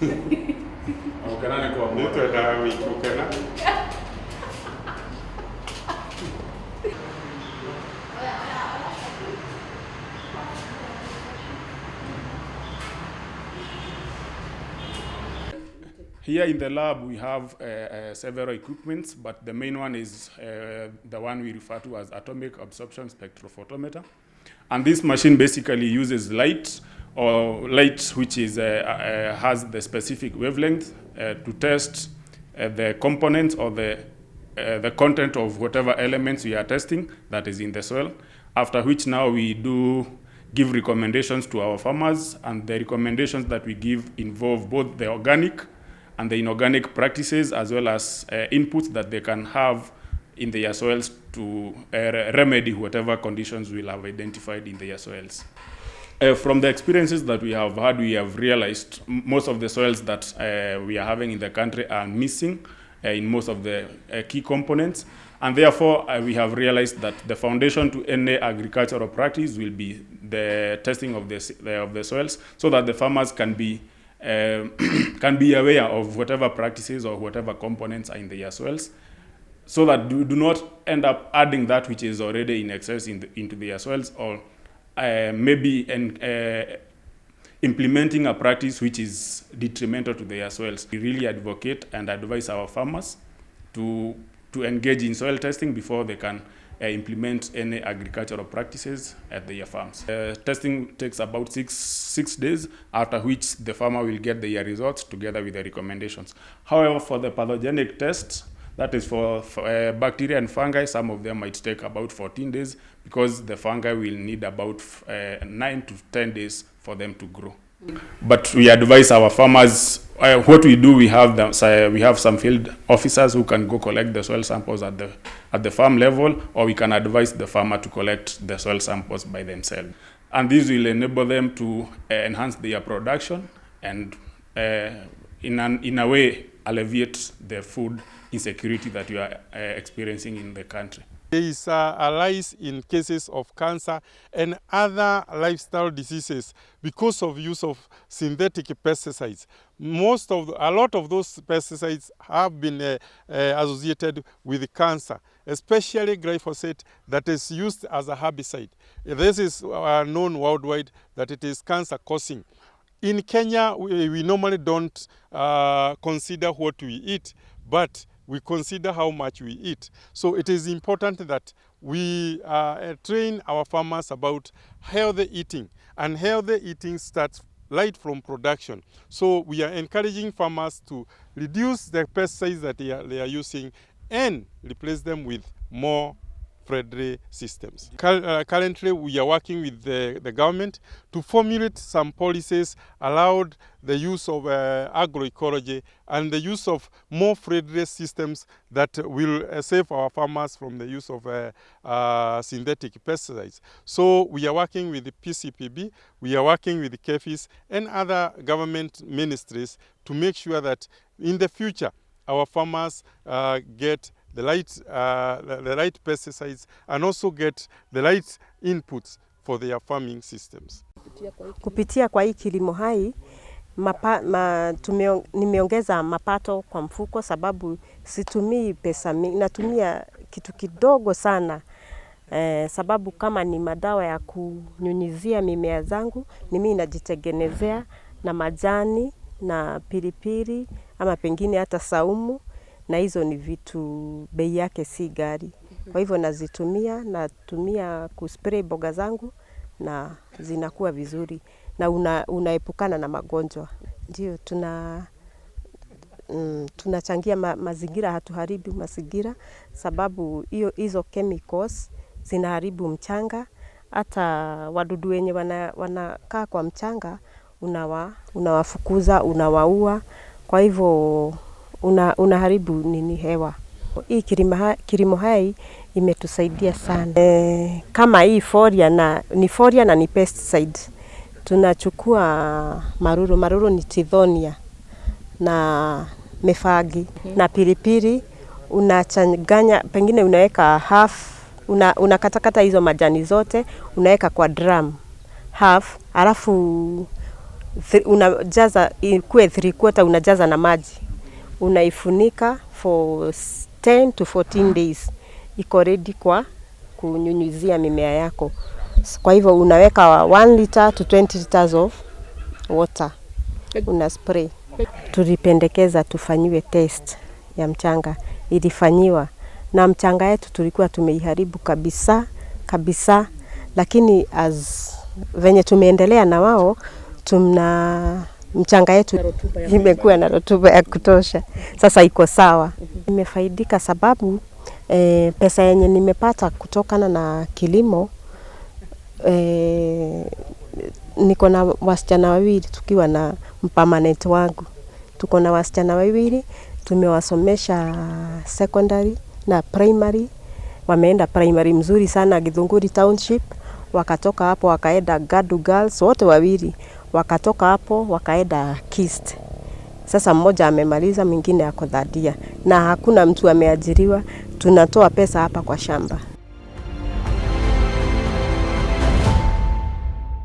Ukena ni kwa mtu na wiki ukena. Here in the lab we have several equipments, but the main one is the one we refer to as atomic absorption spectrophotometer. And this machine basically uses light which is has the specific wavelength to test the components or the content of whatever elements we are testing that is in the soil. After which now we do give recommendations to our farmers, and the recommendations that we give involve both the organic and the inorganic practices, as well as inputs that they can have in their soils to remedy whatever conditions we'll have identified in their soils. From the experiences that we have had, we have realized most of the soils that we are having in the country are missing in most of the key components, and therefore we have realized that the foundation to any agricultural practice will be the testing of the soils, so that the farmers can be aware of whatever practices or whatever components are in their soils, so that do not end up adding that which is already in excess into their soils, or maybe implementing a practice which is detrimental to their soils. We really advocate and advise our farmers to engage in soil testing before they can implement any agricultural practices at their farms. Testing takes about six days, after which the farmer will get their results together with the recommendations. However, for the pathogenic tests, that is for bacteria and fungi, some of them might take about 14 days, because the fungi will need about 9 to 10 days for them to grow. But we advise our farmers, what we do, we have some field officers who can go collect the soil samples at the farm level, or we can advise the farmer to collect the soil samples by themselves. And this will enable them to enhance their production and in a way alleviate the food insecurity that you are experiencing in the country. There is a rise in cases of cancer and other lifestyle diseases because of use of synthetic pesticides. A lot of those pesticides have been associated with cancer, especially glyphosate, that is used as a herbicide. This is known worldwide that it is cancer causing. In Kenya, we normally don't consider what we eat, but we consider how much we eat. So it is important that we train our farmers about healthy eating, and healthy eating starts right from production. So we are encouraging farmers to reduce the pesticides that they are using and replace them with more friendly systems. Currently, we are working with the government to formulate some policies allowed the use of agroecology and the use of more friendly systems that will save our farmers from the use of synthetic pesticides. So we are working with the PCPB, we are working with the KFIS and other government ministries to make sure that in the future our farmers get the right pesticides and also get the right inputs for their farming systems. Kupitia kwa hii kilimo hai nimeongeza mapato kwa mfuko, sababu situmii pesa mingi, natumia kitu kidogo sana. Sababu kama ni madawa ya kunyunyizia mimea zangu, mimi najitengenezea na majani na pilipili ama pengine hata saumu, na hizo ni vitu bei yake si ghali. Kwa hivyo natumia kuspray mboga zangu na zinakuwa vizuri, na unaepukana na magonjwa. Ndio tunachangia mazingira, hatuharibu mazingira, sababu hizo chemicals zinaharibu mchanga. Hata wadudu wenye wanakaa kwa mchanga unawafukuza, unawaua. Kwa hivyo unaharibu hewa. Hii kilimo hai imetusaidia sana. Kama hii foria na ni pesticide. Tunachukua maruru ni tithonia na mefagi na pilipili, unachanganya, pengine unaweka half, unakatakata hizo majani zote, unaweka kwa drum half, alafu unajaza ikuwe 3/4 unajaza na maji. Unaifunika for 10 to 14 days. Iko ready kwa kunyunyizia mimea yako. Kwa hivyo unaweka 1 liter to 20 liters of water. Una spray. Tulipendekeza tufanyiwe test ya mchanga. Ilifanyiwa na mchanga yetu tulikuwa tumeiharibu kabisa, lakini venye tumeendelea na wao, mchanga yetu imekuwa na rotuba ya kutosha. Sasa iko sawa. Nimefaidika sababu pesa yenye nimepata kutokana na kilimo, niko na wasichana wawili tukiwa na permanent wangu. Tuko na wasichana wawili, tumewasomesha secondary na primary. Wameenda primary mzuri sana Githunguri Township, wakatoka hapo wakaenda Gadu Girls, wote wawili. Wakatoka hapo wakaenda Kist. Sasa mmoja amemaliza, mwingine ako third year. Na hakuna mtu ameajiriwa, tunatoa pesa hapa kwa shamba.